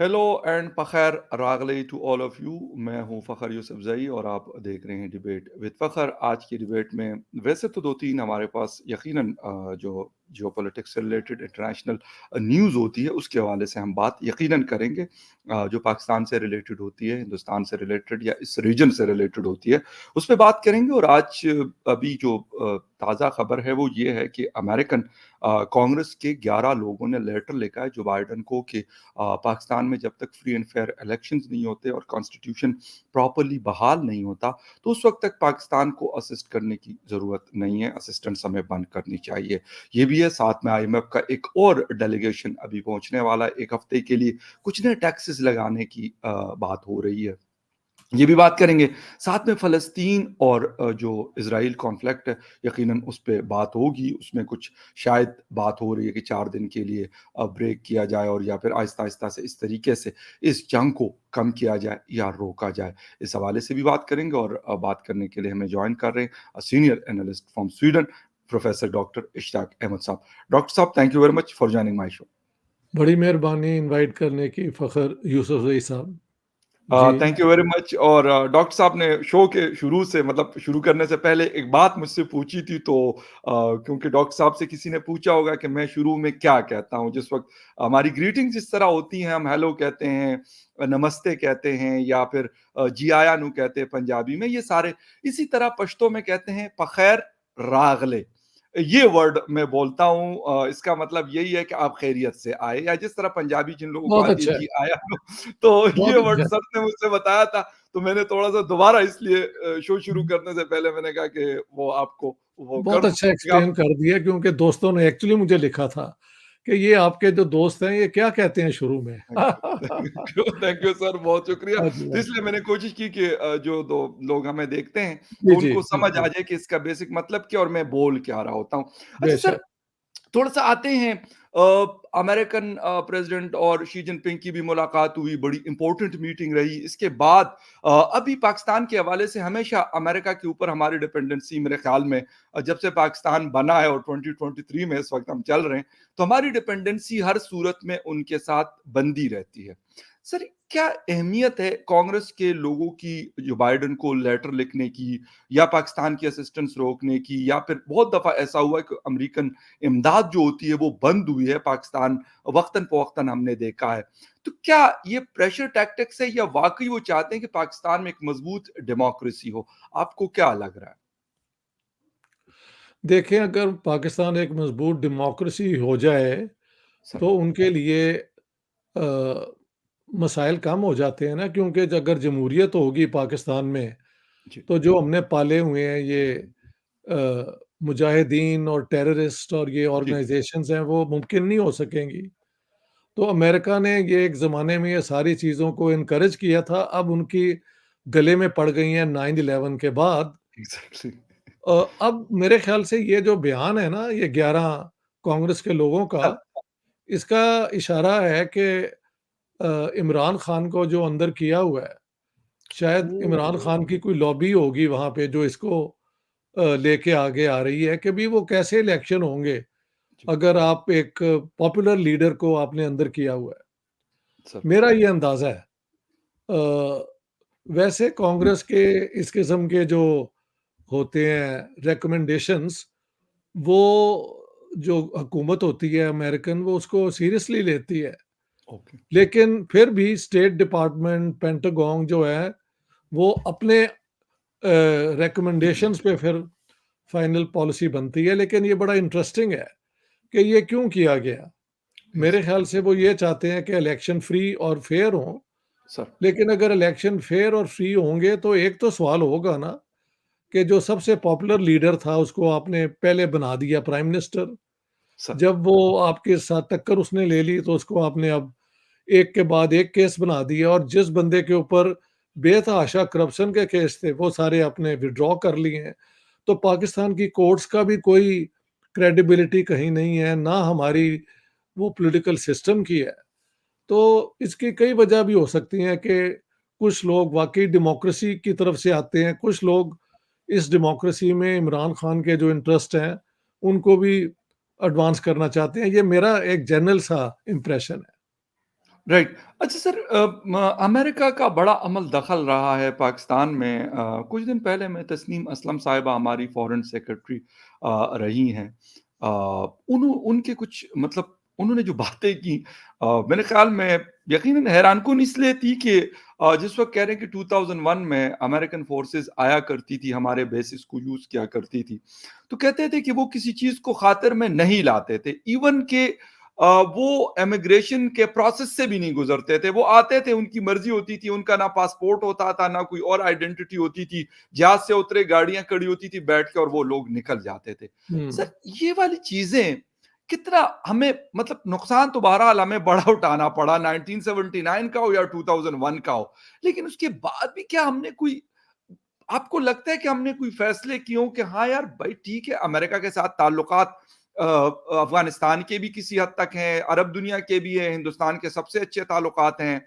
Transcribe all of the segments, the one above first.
Hello and पखैर रागले to all of you. मैं हूं फ़खर यूसुफज़ई और आप देख रहे हैं डिबेट विद फ़खर। आज की डिबेट में वैसे तो 2-3 हमारे पास यकीनन जो जियोपॉलिटिक्स से रिलेटेड इंटरनेशनल न्यूज़ होती है उसके हवाले से हम बात यकीनन करेंगे। जो पाकिस्तान से रिलेटेड होती है, हिंदुस्तान से रिलेटेड या इस रीजन से रिलेटेड होती है, उस पे बात करेंगे। और आज अभी जो ताज़ा खबर है वो ये है कि अमेरिकन कांग्रेस के 11 लोगों ने लेटर लिखा है जो बाइडेन को कि पाकिस्तान में जब तक फ्री एंड फेयर इलेक्शंस नहीं होते और कॉन्स्टिट्यूशन प्रॉपर्ली बहाल नहीं होता, तो उस वक्त तक पाकिस्तान को असिस्ट करने की ज़रूरत नहीं है, असिस्टेंस हमें बंद करनी चाहिए। ये भी है, साथ में आईएमएफ का एक और डेलीगेशन अभी पहुंचने वाला है 1 हफ्ते के लिए। कुछ नए टैक्सेस लगाने की बात हो रही है, ये भी बात करेंगे। साथ में फ़लस्तीन और जो इज़राइल कॉन्फ्लिक्ट है, यकीनन उस पे बात होगी। उसमें कुछ शायद बात हो रही है कि 4 दिन के लिए ब्रेक किया जाए और या फिर आहिस्ता-आहिस्ता से इस तरीके से इस जंग को कम किया जाए या रोका जाए। इस हवाले से भी बात करेंगे। और बात करने के लिए हमें जॉइन कर रहे हैं senior analyst from Sweden, professor doctor Ishtiaq Ahmed साहब। डॉक्टर साहब, thank you very much for joining my show. बड़ी मेहरबानी इनवाइट करने की फ़खर यूसुफ़ज़ई साहब। जी। Thank you very much. और डॉक्टर साहब ने शो के शुरू से, मतलब शुरू करने से पहले एक बात मुझसे पूछी थी, तो क्योंकि डॉक्टर साहब से किसी ने पूछा होगा कि मैं शुरू में क्या कहता हूँ। जिस वक्त हमारी ग्रीटिंग्स जिस तरह होती हैं, हम हेलो कहते हैं, नमस्ते कहते हैं, या फिर जी आया नू कहते हैं पंजाबी में, ये सारे इसी तरह पश्तो में कहते हैं पखैर रागले। ये वर्ड मैं बोलता हूँ, इसका मतलब यही है कि आप खैरियत से आए, या जिस तरह पंजाबी जिन लोगों को बहुत आती है अच्छा है, जी आया नू। तो ये बहुत अच्छा वर्ड है। सर ने मुझसे बताया था, तो मैंने थोड़ा-सा दोबारा इसलिए शो शुरू करने से पहले मैंने कहा कि वो आपको वो बहुत कर दूँ अच्छा कि आप। एक्सप्लेन कर दिया क्योंकि दोस्तों ने एक्चुअली मुझे लिखा था कि ये आपके जो दोस्त हैं, ये क्या कहते हैं शुरू में? थैंक यू सर, बहुत शुक्रिया। हाँ जी, तो हाँ इसलिए जी। मैंने कोशिश की कि जो 2 लोग हमें देखते हैं, जी, तो जी, उनको समझ आ बिल्कुल, जाए कि इसका बेसिक मतलब क्या और मैं बोल क्या रहा होता हूँ। अच्छा सर, बेशक। थोड़ा-सा आते हैं अमेरिकन प्रेसिडेंट और शी जिनपिंग की भी मुलाकात हुई, बड़ी इंपॉर्टेंट मीटिंग रही। इसके बाद अभी पाकिस्तान के हवाले से हमेशा अमेरिका के ऊपर हमारी डिपेंडेंसी, मेरे ख्याल में जब से पाकिस्तान बना है और 2023 में इस वक्त हम चल रहे हैं, तो हमारी डिपेंडेंसी हर सूरत में उनके साथ बंधी रहती है। सर, क्या अहमियत है कांग्रेस के लोगों की जो बाइडेन को लेटर लिखने की, या पाकिस्तान की असिस्टेंस रोकने की, या फिर बहुत दफ़ा ऐसा हुआ है कि अमेरिकन इमदाद जो होती है वो बंद हुई है पाकिस्तान, वक्तन फ़वक्तन हमने देखा है। तो क्या ये प्रेशर टैक्टिक्स है, या वाक़ई वो चाहते हैं कि पाकिस्तान में एक मज़बूत डेमोक्रेसी हो? आपको क्या लग रहा है? देखिए, अगर पाकिस्तान एक मज़बूत डेमोक्रेसी हो जाए, सर। तो उनके लिए अ, मसाइल कम हो जाते हैं ना क्योंकि अगर जमहूरियत होगी पाकिस्तान में, जी, तो जो हमने पाले हुए हैं ये मुजाहिदीन और टेररिस्ट और ये जी, ऑर्गेनाइजेशंस हैं वो मुमकिन नहीं हो सकेंगी। तो अमेरिका ने ये एक ज़माने में ये सारी चीज़ों को इनकरेज किया था, अब उनकी गले में पड़ गई हैं 9/11 के बाद। एग्ज़ैक्टली। अब मेरे ख़्याल से ये जो बयान है ना, ये 11 कांग्रेस के लोगों का, इसका इशारा है कि इमरान खान को जो अंदर किया हुआ है, शायद इमरान ओह! खान की कोई लॉबी होगी वहाँ पे जो इसको लेके आगे आ रही है कि भई वो कैसे इलेक्शन होंगे, जी, अगर आप एक पॉपुलर लीडर को आपने अंदर किया हुआ है। सर। मेरा ये अंदाज़ा है। अ, वैसे कांग्रेस के इस किस्म के जो होते हैं रिकमेंडेशंस, वो जो हुकूमत होती है अमेरिकन, वो उसको सीरियसली लेती है। ओके, लेकिन फिर भी स्टेट डिपार्टमेंट, पेंटागन जो है, वो अपने रिकमेंडेशंस पे फिर फाइनल पॉलिसी बनती है। लेकिन ये बड़ा इंटरेस्टिंग है कि ये क्यों किया गया? मेरे ख़्याल एग्ज़ैक्टली, से वो ये चाहते हैं कि इलेक्शन फ्री और फेयर हों, सर। लेकिन अगर इलेक्शन फेयर और फ्री होंगे तो एक तो सवाल होगा ना कि जो सबसे पॉपुलर लीडर था उसको आपने पहले बना दिया प्राइम मिनिस्टर। सर। जब वो आपके साथ टक्कर उसने ले ली तो उसको आपने अब एक के बाद एक केस बना दिया और जिस बंदे के ऊपर बेतहाशा करप्शन के केस थे वो सारे आपने विथड्रॉ कर लिए हैं। तो पाकिस्तान की कोर्ट्स का भी कोई क्रेडिबिलिटी कहीं नहीं है, ना हमारी वो पॉलिटिकल सिस्टम की है। तो इसकी कई वजह भी हो सकती हैं कि कुछ लोग वाक़ई डेमोक्रेसी की तरफ से आते हैं, कुछ लोग इस डेमोक्रेसी में इमरान खान के जो इंटरेस्ट हैं, उनको भी एडवांस करना चाहते हैं। ये मेरा एक जनरल सा इम्प्रेशन है। राइट। अच्छा सर, अमेरिका का बड़ा अमल दखल रहा है पाकिस्तान में। कुछ दिन पहले में तस्नीम असलम साहिबा हमारी फॉरेन सेक्रेटरी रही हैं। उनके कुछ मतलब उन्होंने जो बातें की, मेरे ख्याल में यकीनन हैरानकुन इसलिए थी कि जिस वक्त कह रहे हैं कि 2001 में अमेरिकन फोर्सेस आया करती थी, हमारे बेसिस को यूज किया करती थी, तो कहते थे कि वो किसी चीज को खातिर में नहीं लाते थे, इवन के वो इमिग्रेशन के प्रोसेस से भी नहीं गुजरते थे। वो आते थे, उनकी मर्जी होती थी, उनका ना पासपोर्ट होता था, ना कोई और आइडेंटिटी होती थी। जहाज से उतरे, गाड़ियां खड़ी होती थी, बैठ के और वो लोग निकल जाते थे। हुँ। सर, ये वाली चीजें कितना हमें मतलब नुकसान तो बहरहाल हमें बड़ा उठाना पड़ा, 1979 का हो या 2001 का हो। लेकिन उसके बाद भी क्या हमने कोई, आपको लगता है कि हमने कोई फैसले किए हों कि हाँ यार भाई ठीक है, अमेरिका के साथ ताल्लुकात अफगानिस्तान के भी किसी हद तक हैं, अरब दुनिया के भी हैं, हिंदुस्तान के सबसे अच्छे ताल्लुकात हैं,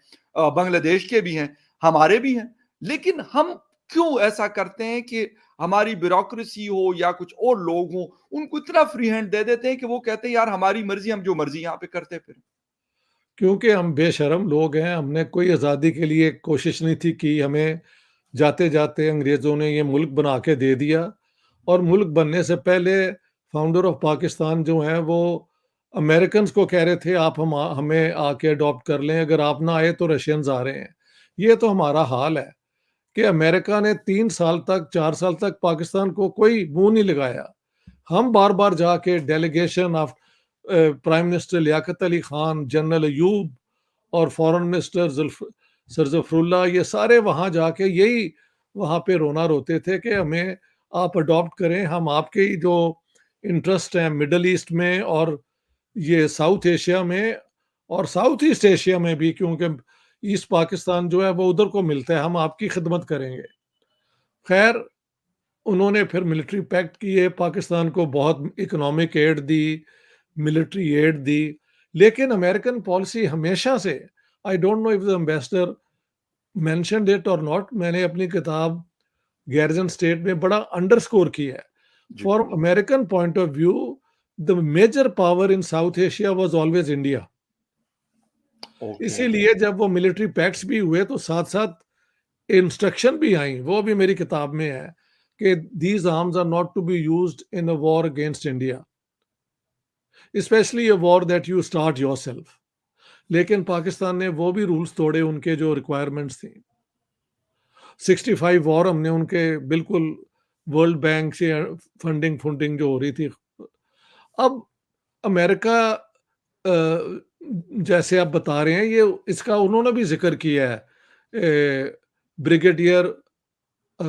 बांग्लादेश के भी हैं, हमारे भी हैं। लेकिन हम क्यों ऐसा करते हैं कि हमारी ब्यूरोक्रेसी हो या कुछ और लोग हों, उनको इतना फ्री हैंड दे देते हैं कि वो कहते हैं यार हमारी मर्जी, हम जो मर्जी यहाँ पे करते फिरें। क्योंकि हम बेशर्म लोग हैं, हमने कोई आज़ादी के लिए कोशिश नहीं थी की, हमें जाते-जाते अंग्रेज़ों ने ये मुल्क बना के दे दिया और मुल्क बनने से पहले फाउंडर ऑफ पाकिस्तान जो हैं, वो अमेरिकन्स को कह रहे थे, आप हमें आके अडॉप्ट कर लें, अगर आप ना आए तो रशियंस आ रहे हैं। ये तो हमारा हाल है कि अमेरिका ने 3 साल तक, 4 साल तक पाकिस्तान को कोई मुँह नहीं लगाया। हम बार-बार जाके delegation of prime minister Liaquat Ali Khan, general Ayub और फॉरेन मिनिस्टर सर ज़फरुल्लाह, ये सारे वहाँ जाके यही वहाँ पे रोना रोते थे कि हमें आप अडॉप्ट करें, हम आपके ही जो इंटरेस्ट हैं मिडल ईस्ट में और ये साउथ एशिया में और साउथ ईस्ट एशिया में भी, क्योंकि ईस्ट पाकिस्तान जो है वो उधर को मिलता है, हम आपकी खिदमत करेंगे। खैर, उन्होंने फिर मिलिट्री पैक्ट किए, पाकिस्तान को बहुत इकोनॉमिक एड दी, मिलिट्री एड दी, लेकिन अमेरिकन पॉलिसी हमेशा से, I don't know if the ambassador mentioned it और नॉट, मैंने अपनी किताब गैरिसन स्टेट में बड़ा अंडरस्कोर किया है। जी। For American point of view, the major power in South Asia was always India. Okay. इसीलिए जब वो मिलिट्री पैक्ट्स भी हुए तो साथ-साथ इंस्ट्रक्शन भी आई, वो भी मेरी किताब में है कि these arms are not to be used in a war against India, specially a war that you start yourself. लेकिन पाकिस्तान ने वो भी रूल्स तोड़े, उनके जो रिक्वायरमेंट्स थी। 65 वॉर हमने उनके बिल्कुल वर्ल्ड बैंक से फंडिंग फंडिंग जो हो रही थी। अब अमेरिका जैसे आप बता रहे हैं, ये इसका उन्होंने भी ज़िक्र किया है। ब्रिगेडियर अ,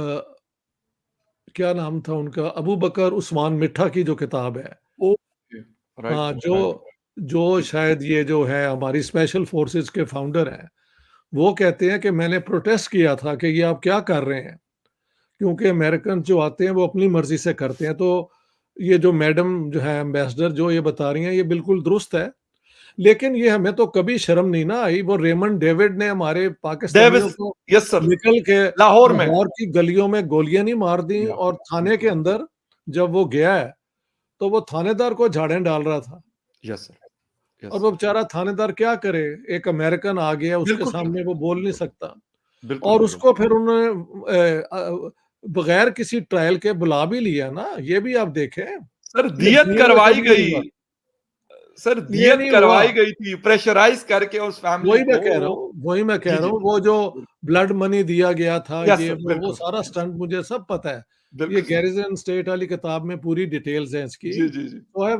क्या नाम था उनका? अबू बकर उस्मान मिठा की जो किताब है। ओके। राइट, हाँ, राइट। जो शायद ये जो है हमारी स्पेशल फोर्सेस के फाउंडर हैं, वो कहते हैं कि मैंने प्रोटेस्ट किया था कि ये आप क्या कर रहे हैं? क्योंकि अमेरिकन जो आते हैं वो अपनी मर्ज़ी से करते हैं। तो ये जो मैडम जो है एम्बेसडर जो ये बता रही हैं, ये बिल्कुल दुरुस्त है। लेकिन ये हमें तो कभी शर्म नहीं ना आई, वो रेमंड डेविड ने हमारे पाकिस्तानियों डेविस। को यस सर। निकल के लाहौर में। लाहौर की गलियों में गोलियाँ नहीं मार दी, या, और थाने के बिल्कुल। अंदर जब वो गया है, तो वो थानेदार को झाड़ें डाल रहा था। Yes sir. और यस। वो बेचारा थानेदार क्या करे? एक अमेरिकन आ गया, उसके बिल्कुल, सामने बिल्कुल, वो बोल नहीं बिल्कुल, सकता। बिल्कुल, और बिल्कुल। उसको फिर उन्होंने बगैर किसी ट्रायल के बुला भी लिया ना, ये भी आप देखें। सर, ये दियत दुनिया में करवाई कभी नहीं गई। हुआ। सर, ये दियत नहीं हुआ। करवाई गई थी प्रेशराइज़ करके उस फैमिली वही मैं को। कह रहा हूँ, वही मैं कह जी, रहा जी। हूँ, वो जो ब्लड मनी दिया गया था, यस ये सर, वो बिल्कुल। सारा यस, स्टंट मुझे सब पता है। ये बिल्कुल सर। गैरिसन स्टेट वाली किताब में पूरी डिटेल्स हैं इसकी। जी, जी, जी। तो I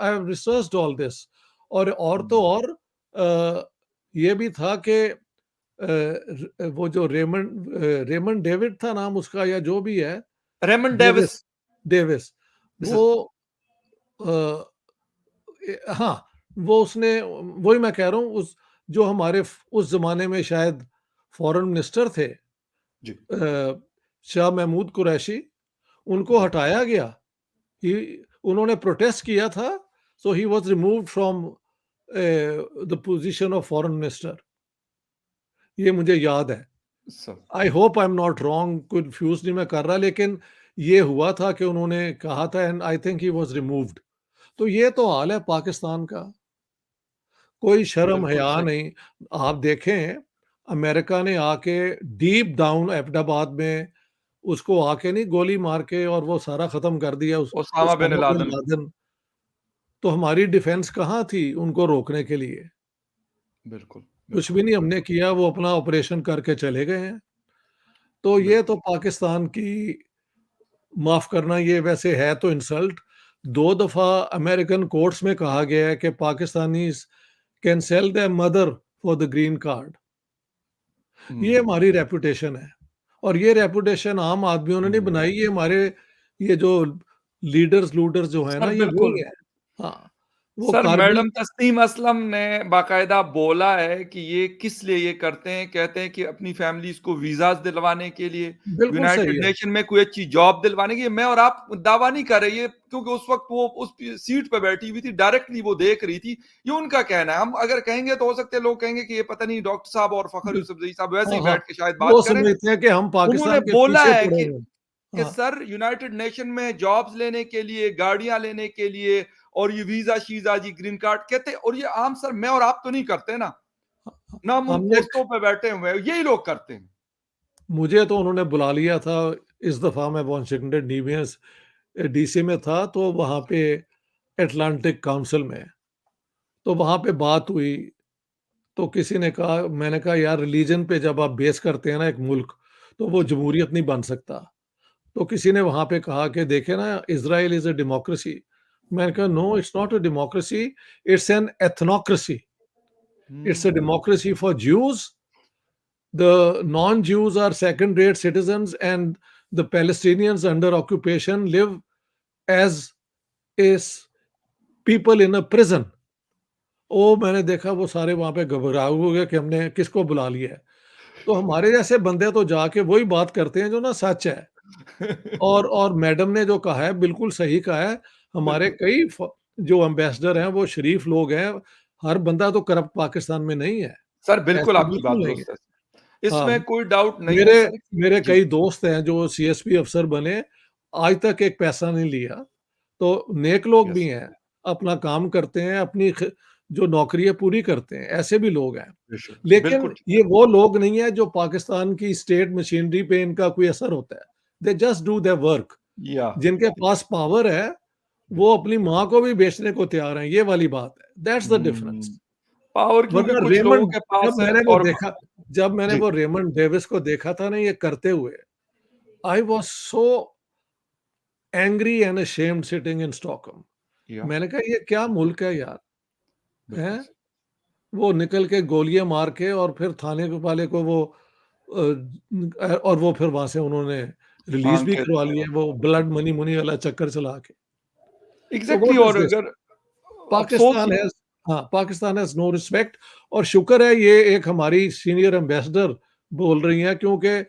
have researched all this. और तो हुँ। और ये भी था कि वो जो रेमंड डेविड था नाम उसका, या जो भी है, Raymond Davis. Davis Davis, yes वो सर। अ, हाँ, वो उसने, वही मैं कह रहा हूँ, उस जो हमारे उस ज़माने में शायद फॉरेन मिनिस्टर थे, जी, शाह महमूद कुरैशी, उनको जी। हटाया गया। ही उन्होंने प्रोटेस्ट किया था, so he was removed from the position of foreign minister. ये मुझे याद है। Sir. I hope I am not wrong, confuse नहीं मैं कर रहा, लेकिन ये हुआ था कि उन्होंने कहा था, and I think he was removed. तो ये तो हाल है पाकिस्तान का। कोई शर्म बिल्कुल हया सही। नहीं। आप देखें, अमेरिका ने आके डीप डाउन एबटाबाद में उसको आके नहीं गोली मार के और वो सारा खत्म कर दिया Osama bin Usama bin Laden को। लादेन। तो हमारी डिफेंस कहाँ थी उनको रोकने के लिए? बिल्कुल, कुछ भी बिल्कुल, नहीं हमने बिल्कुल, किया, वो अपना ऑपरेशन करके चले गए हैं। तो ये तो बिल्कुल। पाकिस्तान की, माफ़ करना, ये वैसे है तो इंसल्ट। 2 दफ़ा अमेरिकन कोर्ट्स में कहा गया है कि Pakistanis can sell their mother for the green card. ये हुँ, हमारी रेपुटेशन है, और ये रेपुटेशन आम आदमियों ने नहीं हुँ। बनाई, ये हमारे ये जो लीडर्स लूडर्स जो हैं ना, सर ये बिल्कुल। वही है। हाँ, वो सर कारगिल। मैडम तस्नीम असलम ने बाकायदा बोला है कि ये किस लिए ये करते हैं, कहते हैं कि अपनी फैमिलीज़ को वीज़ाज़ दिलवाने के लिए, बिल्कुल सही यूनाइटेड है। नेशन में कोई अच्छी जॉब दिलवाने के लिए। मैं और आप दावा नहीं कर रहे ये, क्योंकि उस वक़्त वो उस सीट पे बैठी हुई थी, डायरेक्टली वो देख रही थी। ये उनका कहना है। हम अगर कहेंगे तो हो सकता है लोग कहेंगे कि ये पता नहीं डॉक्टर साहब और फ़खर बिल यूसुफ़ज़ई साहब वैसे हाँ, ही हाँ। बैठ के शायद बात वो करें। समझते हैं कि हम उन्होंने पाकिस्तान के बोला पीछे है पड़े हुए हैं। कि हाँ, सर यूनाइटेड नेशन में जॉब्स लेने के लिए, गाड़ियाँ लेने के लिए और ये वीज़ा-शीज़ा जी, ग्रीन कार्ड कहते हैं, और ये आम सर मैं और आप तो नहीं करते ना। ना हम उन हमने पोस्टों पे बैठे हुए हैं, यही लोग करते हैं। मुझे तो उन्होंने बुला लिया था, इस दफ़ा मैं वाशिंगटन डीसी में था, तो वहाँ पे अटलांटिक काउंसिल में, तो वहाँ पे बात हुई। तो किसी ने कहा, मैंने कहा यार, रिलीजन पे जब आप बेस करते हैं ना एक मुल्क, तो वो जी। जमहूरियत नहीं बन सकता। तो किसी ने वहाँ पे कहा कि देखें ना, इज़राइल इज़ अ डेमोक्रेसी। मैंने कहा हुँ। No, it's not a democracy, it's an ethnocracy. It's a hmm. Democracy for Jews, the non-Jews are second-rate citizens, and the Palestinians under occupation live as is people in a prison। ओ मैंने देखा वो सारे वहाँ पे घबराए हुए हैं कि हमने किसको बुला लिया है। तो हमारे जैसे बंदे तो जाके वही बात करते हैं जो ना सच है। और मैडम ने जो कहा है बिल्कुल सही कहा है। हमारे बिल्कुल। कई जो एम्बेसडर हैं वो शरीफ लोग हैं। हर बंदा तो करप्ट पाकिस्तान में नहीं है। सर बिल्कुल ऐसा आपकी बात बिल्कुल नहीं है। दुरुस्त है। हाँ, इसमें कोई डाउट नहीं है मेरे सर। मेरे जी। कई दोस्त हैं जो सीएसपी अफ़सर बने, आज तक एक पैसा नहीं लिया। तो नेक लोग भी यस। हैं, अपना काम करते हैं, अपनी जो नौकरी है पूरी करते हैं, ऐसे भी लोग हैं। बेशक, लेकिन बिल्कुल ठीक ये वो लोग नहीं है जो पाकिस्तान की स्टेट मशीनरी पे इनका कोई असर होता है। They just do their work. है। या जिनके पास पावर है, वो बिल्कुल। अपनी माँ को भी बेचने को तैयार हैं, ये वाली बात है। That's the difference. Hmm. Power क्योंकि वरना कुछ लोगों रेमंड के पास जब है मैंने वो और देखा जब मैंने जी। वो रेमंड डेविस को देखा था ना ये करते हुए, I was so angry and ashamed sitting in Stockholm. या मैंने कहा ये क्या बिल्कुल, मुल्क है यार, बिल्कुल हैं? सही। वो निकल के गोलियाँ मार के और फिर थाने के वाले को वो और वो फिर वहाँ से उन्होंने रिलीज़ भी आंखें करवा लिया, वो ब्लड मनी-मुनी वाला चक्कर चला के। तो एग्ज़ैक्टली। व्हाट और इज़ दिस? अगर आप पाकिस्तान सोचिए। हैज़ हाँ, पाकिस्तान हैज़ नो रिस्पेक्ट। और शुक्र है ये एक हमारी सीनियर एम्बेसडर बोल रही हैं, क्योंकि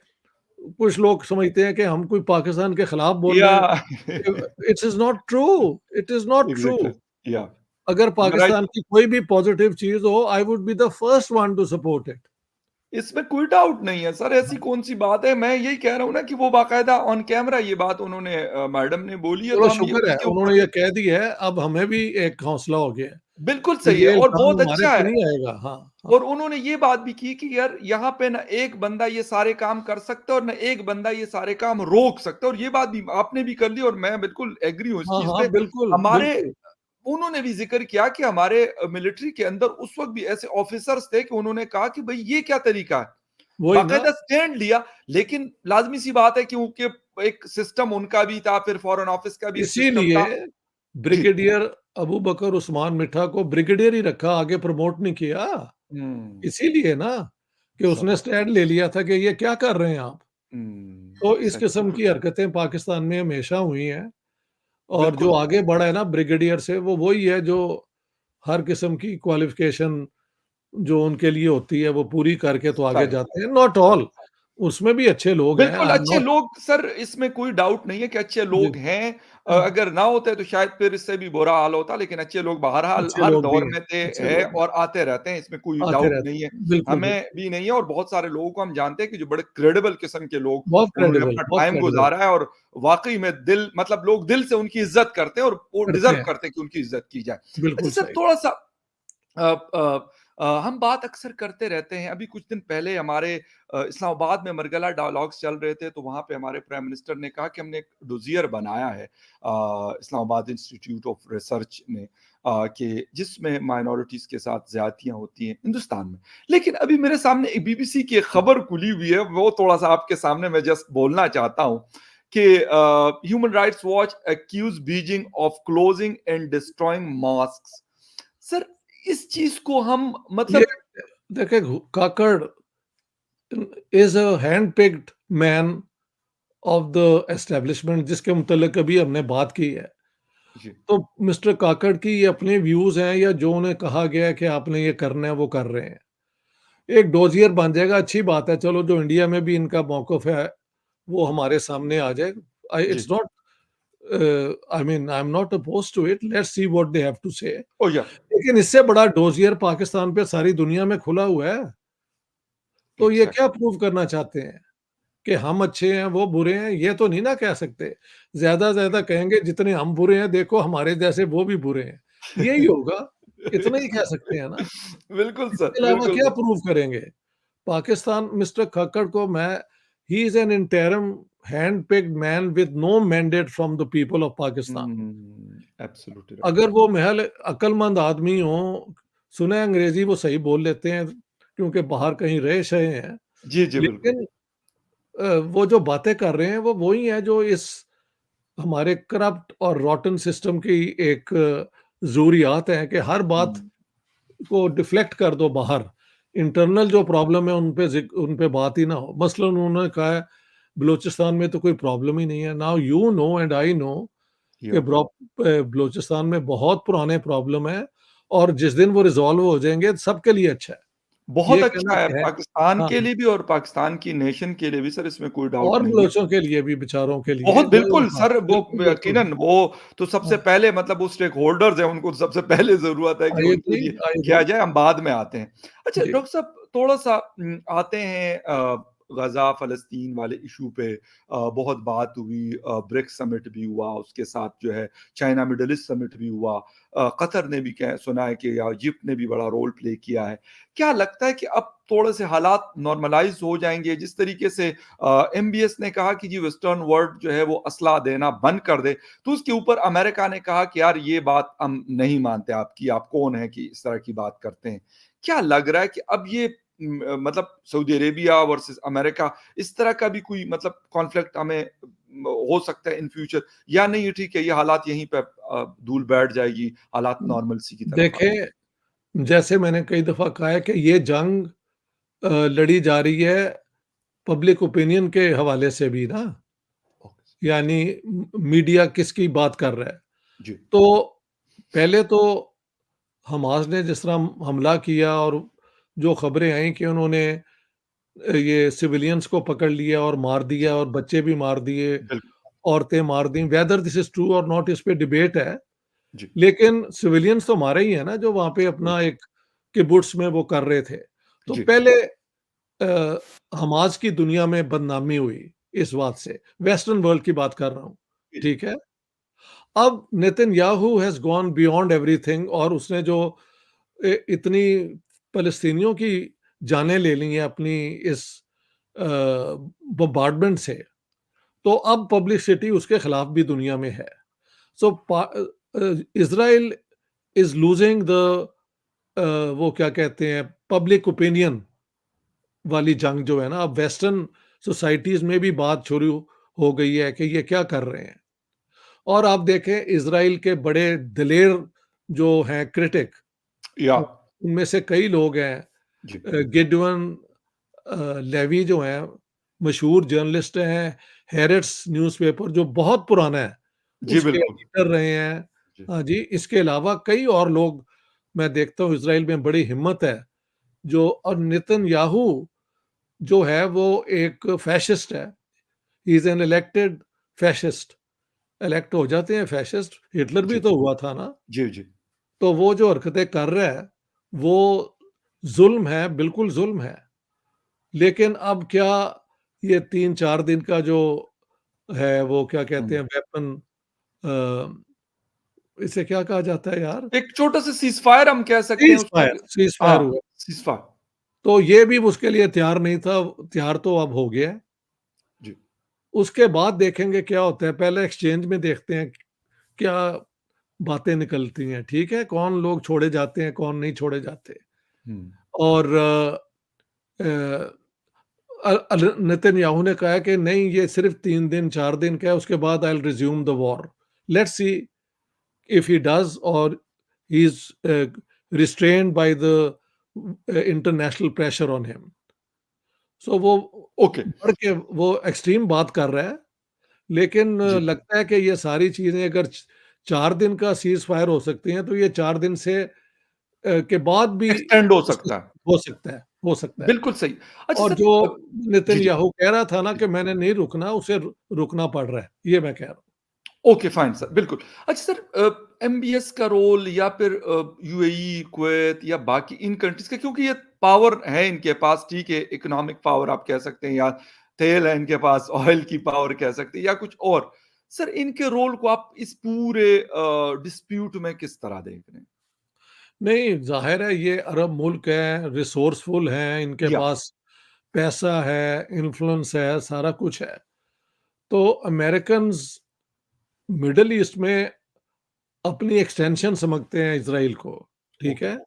कुछ लोग समझते हैं कि हम कोई पाकिस्तान के खिलाफ बोल या रहे हैं। It is not true, it is not true. Exactly. या अगर राइट। पाकिस्तान की कोई भी पॉज़िटिव चीज़ हो, I would be the first one two support it. इसमें कोई डाउट नहीं है सर, ऐसी हाँ, कौन-सी बात है? मैं यही कह रहा हूँ ना कि वो बाकायदा ऑन कैमरा ये बात उन्होंने मैडम ने बोली है, तो चलो हम ये शुक्र है उसके उन्होंने ऊपर ये कह दी है, अब हमें भी एक हौसला हो गया है बिल्कुल कि सही है ये और इल्ज़ाम बहुत हमारे अच्छा पे है। नहीं आएगा। हाँ, हाँ। और उन्होंने ये बात भी की कि यार यहाँ पे ना एक बंदा ये सारे काम कर सकता है और ना एक बंदा ये सारे काम रोक सकता है, और ये बात भी आपने भी कर ली और मैं बिल्कुल एग्री हूँ इस हाँ, चीज़ हाँ, पे। बिल्कुल, हमारे बिल्कुल। उन्होंने भी ज़िक्र किया कि हमारे मिलिट्री के अंदर उस वक़्त भी ऐसे ऑफिसर्स थे कि उन्होंने कहा कि भई ये क्या तरीका है? वही ना, बाकायदा स्टैंड लिया, लेकिन लाज़मी सी बात है क्योंकि एक सिस्टम उनका भी था, फिर फॉरेन ऑफिस का भी एक सिस्टम इसीलिए था। जी। ब्रिगेडियर अबू बकर उस्मान मिठा को ब्रिगेडियर ही रखा, आगे प्रमोट नहीं किया। हुँ। इसीलिए ना कि उसने समझ स्टैंड ले लिया था कि ये क्या कर रहे हैं आप? तो इस सही, किस्म बिल्कुल की सही। हरकतें पाकिस्तान में हमेशा हुई हैं। और जो बिल्कुल, आगे बढ़ा है ना ब्रिगेडियर से, वो वही है जो हर किस्म की क्वालिफ़िकेशन जो उनके लिए होती है, वो पूरी करके तो आगे सही। जाते हैं। नॉट ऑल, उसमें भी अच्छे लोग हैं। बिल्कुल, आई एम अच्छे नॉट लोग सर, इसमें कोई डाउट नहीं है कि अच्छे जी, लोग हैं। अगर ना होते तो शायद फिर इससे भी बुरा हाल होता, लेकिन अच्छे लोग बहरहाल अच्छे हर लोग भी दौर हैं, में थे, अच्छे हैं लोग भी और आते रहते हैं, इसमें कोई आते डाउट रहते नहीं है। हैं। बिल्कुल, हमें बिल्कुल। भी नहीं है और बहुत सारे लोगों को हम जानते हैं कि जो बड़े क्रेडिबल किस्म के लोग, उन्होंने अपना बहुत टाइम क्रेडिबल गुज़ारा है और वाक़ई में दिल मतलब लोग दिल से उनकी इज़्ज़त करते हैं और वो करते डिज़र्व हैं। करते हैं कि उनकी इज़्ज़त की जाए। अच्छा बिल्कुल सर, सही। थोड़ा-सा अ हम बात अक्सर करते रहते हैं। अभी कुछ दिन पहले हमारे इस्लामाबाद में मरगला डायलॉग्स चल रहे थे, तो वहाँ पे हमारे प्राइम मिनिस्टर ने कहा कि हमने एक डोज़ियर बनाया है इस्लामाबाद इंस्टीट्यूट ऑफ रिसर्च ने कि जिसमें माइनॉरिटीज़ के साथ ज़्यादतियाँ होती हैं हिंदुस्तान में। लेकिन अभी मेरे सामने एक बीबीसी की एक खबर खुली हुई है, वो थोड़ा-सा आपके सामने मैं जस्ट बोलना चाहता हूँ कि human rights watch accuse Beijing of closing and destroying mosques. Sir, इस चीज़ को हम ये मतलब देखिए Kakar is a hand picked man of the establishment जिसके मुतल्लिक अभी हमने बात की है। जी, तो मिस्टर काकड़ की ये अपने व्यूज़ हैं या जो उन्हें कहा गया है कि आपने ये करना है, वो कर रहे हैं। एक डोज़ियर बन जाएगा, अच्छी बात है, चलो जो इंडिया में भी इनका मौक़िफ़ है, वो हमारे सामने आ जाए। आई जी। It's not I mean I am not opposed to it, let's see what they have to say. Oh या लेकिन इससे बड़ा डोज़ियर पाकिस्तान पे सारी दुनिया में खुला हुआ है। तो ये एग्ज़ैक्ट क्या प्रूव करना चाहते हैं? कि हम अच्छे हैं, वो बुरे हैं, ये तो नहीं ना कह सकते। ज़्यादा से ज़्यादा कहेंगे जितने हम बुरे हैं, देखो हमारे जैसे वो भी बुरे हैं। यही होगा, इतना ही कह सकते हैं ना। बिल्कुल सर, इसके अलावा बिल्कुल क्या सर। प्रूव करेंगे? पाकिस्तान मिस्टर खक्कड़ को मैं he is an interim hand picked man with no mandate from the people of Pakistan. Absolutely right. अगर वो महज अक्लमंद आदमी हों, सुने अंग्रेज़ी वो सही बोल लेते हैं क्योंकि बाहर कहीं रहे-शहे हैं। जी, जी, बिल्कुल। लेकिन वो जो बातें कर रहे हैं वो वही है जो इस हमारे करप्ट और रॉटन सिस्टम की एक ज़रूरियात हैं कि हर बात हुँ, को डिफ्लेक्ट कर दो बाहर। इंटरनल जो प्रॉब्लम है उन पे बात ही ना हो। मसलन उन्होंने कहा है बलूचिस्तान में तो कोई प्रॉब्लम ही नहीं है। Now you know and I know कि या बलूचिस्तान में बहुत पुराने प्रॉब्लम है और जिस दिन वो रिज़ॉल्व हो जाएँगे सबके लिए अच्छा है। बहुत ये कहना अच्छा है कि है पाकिस्तान हाँ, के लिए भी और पाकिस्तान की नेशन के लिए भी सर इसमें कोई डाउट और नहीं है। बलोचों के लिए भी बेचारों के लिए बहुत जो बिल्कुल हाँ, सर, वो बिल्कुल, बिल्कुल। यकीनन वो तो सबसे हाँ, पहले मतलब वो स्टेक होल्डर्स हैं, उनको सबसे पहले ज़रूरत है कि आई उनके एग्री, लिए आई किया एग्री। जाए, हम बाद में आते हैं। अच्छा जी। डॉक्टर साहब थोड़ा-सा आते हैं गज़ा फ़लस्तीन वाले इश्यू पे बहुत बात हुई ब्रिक्स समिट भी हुआ, उसके साथ जो है चाइना मिडल ईस्ट समिट भी हुआ। कतर ने भी कह सुना है कि या इजिप्ट ने भी बड़ा रोल प्ले किया है। क्या लगता है कि अब थोड़े-से हालात नॉर्मलाइज़ हो जाएँगे? जिस तरीके से एमबीएस ने कहा कि जी वेस्टर्न वर्ल्ड जो है वो असला देना बंद कर दे, तो उसके ऊपर अमेरिका ने कहा कि यार ये बात हम नहीं मानते आपकी, आप कौन हैं कि इस तरह की बात करते हैं। क्या लग रहा है कि अब ये मतलब सऊदी अरेबिया वर्सेस अमेरिका इस तरह का भी कोई मतलब कॉन्फ्लिक्ट हमें हो सकता है इन फ्यूचर या नहीं ये ठीक है, ये हालात यहीं पे धूल बैठ जाएगी, हालात नॉर्मल सी की तरफ आ जाए? देखें, जैसे मैंने कई दफ़ा कहा है कि ये जंग लड़ी जा रही है पब्लिक ओपिनियन के हवाले से भी ना, ओके, यानी मीडिया किसकी बात कर रहा है। जी, तो पहले तो हमास ने जिस तरह हमला किया और जो खबरें आई कि उन्होंने ये सिविलियंस को पकड़ लिया और मार जी, दिया और बच्चे भी मार दिए, बिल्कुल, औरतें मार दी, वेदर दिस इज़ ट्रू और नॉट इस पे डिबेट है। जी, लेकिन सिविलियंस तो हमारे ही हैं ना जो वहाँ पे अपना बिल्कुल, एक किबुट्स में वो कर रहे थे। तो जी, पहले अ, हमास की दुनिया में बदनामी हुई इस बात से, वेस्टर्न वर्ल्ड की बात कर रहा हूँ, जी, जी, ठीक है? अब Netanyahu has gone beyond everything और उसने जो इतनी फ़लस्तीनियों की जानें ले ली हैं अपनी इस बॉम्बार्डमेंट से, तो अब पब्लिसिटी उसके खिलाफ भी दुनिया में है। सो इज़राइल इज़ लूज़िंग द वो क्या कहते हैं पब्लिक ओपिनियन वाली जंग जो है ना, अब वेस्टर्न सोसाइटीज़ में भी बात शुरू हो गई है कि ये क्या कर रहे हैं। और आप देखें इज़राइल के बड़े दिलेर जो हैं क्रिटिक, या उनमें से कई लोग हैं जी, गिडवन लेवी जो हैं, मशहूर जर्नलिस्ट हैं, हैरेट्स न्यूज़पेपर जो बहुत पुराना है, जी, उसके बिल्कुल, एडिटर रहे हैं। जी, हाँ जी, इसके अलावा कई और लोग मैं देखता हूँ इज़राइल में बड़ी हिम्मत है, जो और नेतन्याहू जो है वो एक फैसिस्ट है। ही is an elected fascist. Elect हो जाते हैं फैसिस्ट, हिटलर भी जी, तो हुआ था ना। जी, जी, तो वो जो हरकतें कर रहा है, वो ज़ुल्म है, बिल्कुल ज़ुल्म है। लेकिन अब क्या ये 3-4 दिन का जो है वो क्या कहते हुँ, हैं वेपन अ, इसे क्या कहा जाता है यार? एक छोटा-सा सीज़फायर हम कह सकते हैं सीज़ उसको फायर, कि सीज़ फायर हाँ, हुआ। सीज़फायर। तो ये भी उसके लिए तैयार नहीं था, तैयार तो अब हो गया है। जी। उसके बाद देखेंगे क्या होता है, पहले एक्सचेंज में देखते हैं क्या बातें निकलती हैं, ठीक है? कौन लोग छोड़े जाते हैं, कौन नहीं छोड़े जाते। हुँ। और अ, नेतन्याहू ने कहा है कि नहीं, ये सिर्फ 3 दिन, 4 दिन का है, उसके बाद I will resume the war. Let's see if he does or he is restrained by the international pressure on him. So वो ओके। बढ़ के वो एक्सट्रीम बात कर रहा है, लेकिन जी। लगता है कि ये सारी चीज़ें अगर 4 दिन का सीज़ फायर हो सकती हैं, तो ये 4 दिन से के बाद भी एक्सटेंड हो सकता है। हो सकता है, हो सकता है। बिल्कुल सही। अच्छा और सर जो जी, जी, नेतन्याहू कह रहा था ना जी। कि मैंने नहीं रुकना, उसे रुकना पड़ रहा है, ये मैं कह रहा हूँ। ओके, फाइन सर, बिल्कुल। अच्छा सर एमबीएस का रोल या फिर यूएई, कुवैत या बाकी इन कंट्रीज़ का क्योंकि ये पावर है इनके पास, ठीक है, इकोनॉमिक पावर आप कह सकते हैं या तेल है इनके पास, ऑयल की पावर कह सकते हैं या कुछ और। सर इनके रोल को आप इस पूरे डिस्प्यूट में किस तरह देख रहे हैं? नहीं, ज़ाहिर है ये अरब मुल्क हैं, रिसोर्सफुल हैं, इनके या पास पैसा है, इन्फ्लुएंस है, सारा कुछ है। तो अमेरिकन्स मिडल ईस्ट में अपनी एक्सटेंशन समझते हैं इज़राइल को, ठीक ओके, है?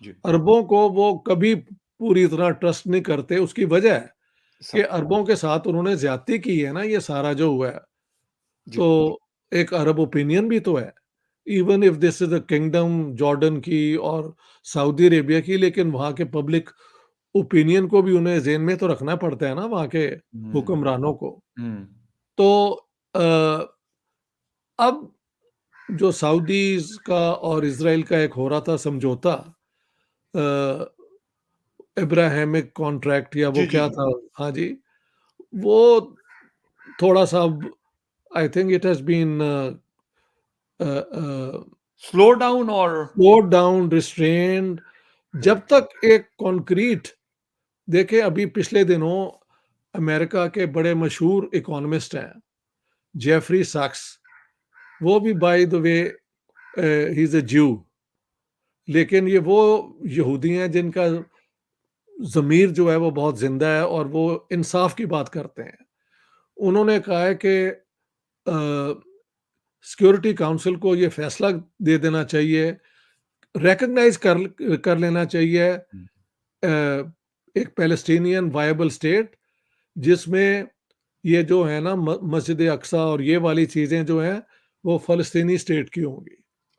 जी, अरबों को वो कभी पूरी तरह ट्रस्ट नहीं करते, उसकी वजह है कि सब अरबों के साथ उन्होंने ज़्यादती की है ना, ये सारा जो हुआ है। जी, तो एक अरब ओपिनियन भी तो है। Even if this is a kingdom Jordan की और सऊदी अरेबिया की, लेकिन वहाँ के पब्लिक ओपिनियन को भी उन्हें ज़हन में तो रखना पड़ता है ना, वहाँ के हुँ, हुक्मरानों को। हुँ, तो अ, अब जो सऊदीज़ का और इज़राइल का एक हो रहा था समझौता, अ, अब्राहमिक कॉन्ट्रैक्ट या वो जी, जी, क्या जी। था? हाँ जी, वो थोड़ा-सा अब I think it has been slow down और slowed down, restrained जब राइट, तक एक कॉन्क्रीट। देखिए, अभी पिछले दिनों अमेरिका के बड़े मशहूर इकोनॉमिस्ट हैं, जेफरी सैक्स, वो भी by the way he is a ज्यू, लेकिन ये वो यहूदी हैं जिनका ज़मीर जो है वो बहुत ज़िंदा है और वो इंसाफ की बात करते हैं। उन्होंने कहा है कि अ, सिक्योरिटी काउंसिल को ये फैसला दे देना चाहिए, रिकॉग्नाइज़ कर लेना चाहिए हुँ, एक पैलेस्टीनियन वायबल स्टेट, जिसमें ये जो है ना मस्जिद अक्सा और ये वाली चीज़ें जो हैं, वो फ़लस्तीनी स्टेट की होंगी।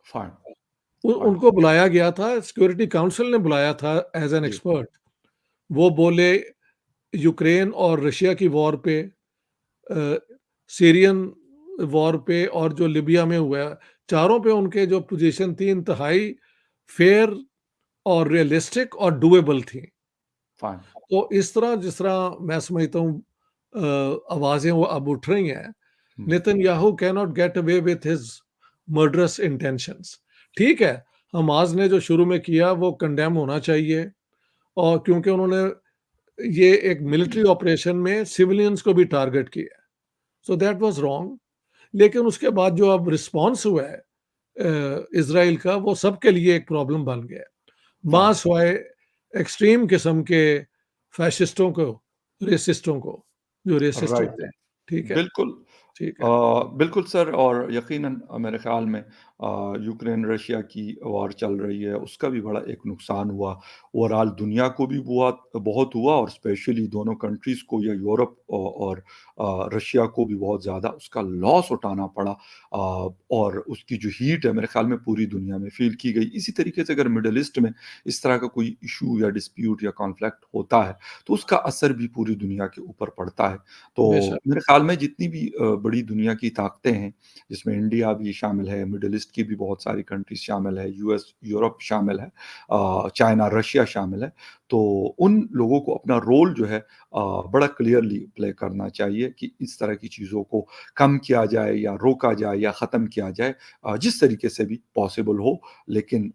फाइन, फाइन, उनको बुलाया गया था, सिक्योरिटी काउंसिल ने बुलाया था एज़ एन जी, एक्सपर्ट। वो बोले यूक्रेन और रशिया की वॉर पे, अ, सीरियन वॉर पे और जो लिबिया में हुआ है, चारों पे उनके जो पोज़ीशन थी इंतहाई फेयर और रियलिस्टिक और डूएबल थी। फाइन, तो इस तरह जिस तरह मैं समझता हूँ आवाज़ें वो अब उठ रही हैं, हुँ, Netanyahu cannot get away with his murderous intentions. ठीक है, हमास ने जो शुरू में किया वो कंडेम होना चाहिए, और क्योंकि उन्होंने ये एक मिलिट्री ऑपरेशन में सिविलियंस को भी टारगेट किया, सो दैट वाज़ रॉन्ग। लेकिन उसके बाद जो अब रिस्पॉन्स हुआ है इज़राइल का, वो सबके लिए एक प्रॉब्लम बन गया है। फाइन, सिवाय एक्सट्रीम किस्म के फैशिस्टों को, रेसिस्टों को, जो रेसिस्ट राइट। होते हैं, ठीक है? बिल्कुल। ठीक अ, है। बिल्कुल सर और यकीनन मेरे ख़्याल में यूक्रेन रशिया की वॉर चल रही है, उसका भी बड़ा एक नुकसान हुआ। ओवरऑल दुनिया को भी बहुत बहुत हुआ और स्पेशली दोनों कंट्रीज़ को या यूरोप और रशिया को भी बहुत ज़्यादा उसका लॉस उठाना पड़ा। और उसकी जो हीट है मेरे ख़्याल में पूरी दुनिया में फ़ील की गई। इसी तरीके से अगर मिडल ईस्ट में इस तरह का कोई इश्यू या डिस्प्यूट या कॉन्फ्लिक्ट होता है, तो उसका असर भी पूरी दुनिया के ऊपर पड़ता है। तो बेशक। मेरे ख़्याल में जितनी भी बड़ी दुनिया की ताकतें हैं, जिसमें इंडिया भी शामिल है, मिडल ईस्ट की भी बहुत सारी कंट्रीज़ शामिल है, यूएस, यूरोप शामिल है, चाइना, रशिया शामिल है। तो उन लोगों को अपना रोल जो है बड़ा क्लियरली प्ले करना चाहिए कि इस तरह की चीज़ों को कम किया जाए या रोका जाए या ख़त्म किया जाए जिस तरीके से भी पॉसिबल हो, लेकिन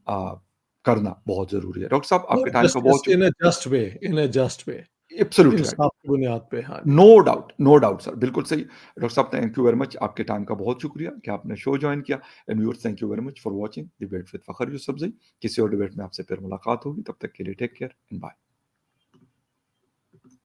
करना बहुत ज़रूरी है। डॉक्टर साहब आपके और टाइम का जस्टिस बहुत शुक in a just way, in a just way. Absolutely right. इंसाफ की बुनियाद पे। हाँ जी। नो डाउट सर, बिल्कुल सही। डॉक्टर साहब थैंक यू वेरी मच, आपके टाइम का बहुत शुक्रिया कि आपने शो जॉइन किया। And viewers thank you very much for watching debate with Fakhar Yousafzai. किसी और डिबेट में आपसे फिर मुलाकात होगी, तब तक के लिए टेक केयर एंड बाय।